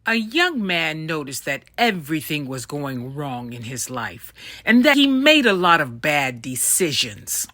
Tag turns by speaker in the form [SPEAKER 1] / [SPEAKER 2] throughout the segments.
[SPEAKER 1] A young man noticed that everything was going wrong in his life and that he made a lot of bad decisions.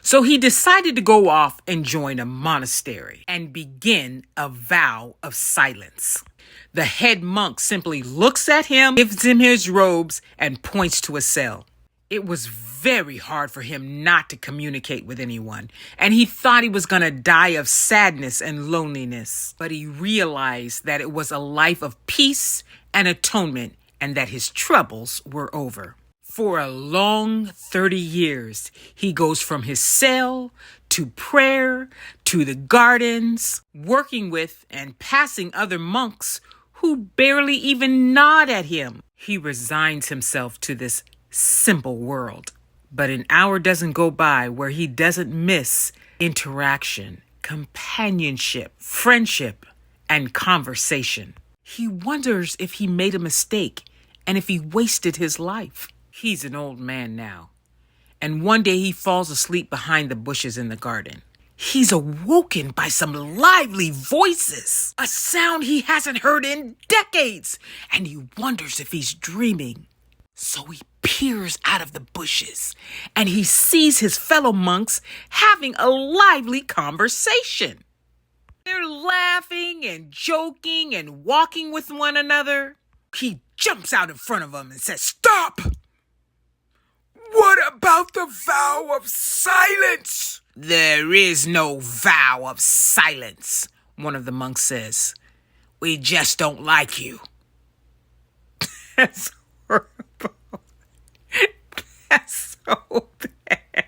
[SPEAKER 1] So he decided to go off and join a monastery and begin a vow of silence. The head monk simply looks at him, gives him his robes, and points to a cell. It was very hard for him not to communicate with anyone, and he thought he was going to die of sadness and loneliness. But he realized that it was a life of peace and atonement and that his troubles were over. For a long 30 years, he goes from his cell to prayer to the gardens, working with and passing other monks who barely even nod at him. He resigns himself to this simple world. But an hour doesn't go by where he doesn't miss interaction, companionship, friendship, and conversation. He wonders if he made a mistake and if he wasted his life. He's an old man now, and one day he falls asleep behind the bushes in the garden. He's awoken by some lively voices, a sound he hasn't heard in decades, and he wonders if he's dreaming. So he peers out of the bushes, and he sees his fellow monks having a lively conversation. They're laughing and joking and walking with one another. He jumps out in front of them and says, "Stop! What about the vow of silence?" "There is no vow of silence," one of the monks says. "We just don't like you." That's horrible. That's so bad.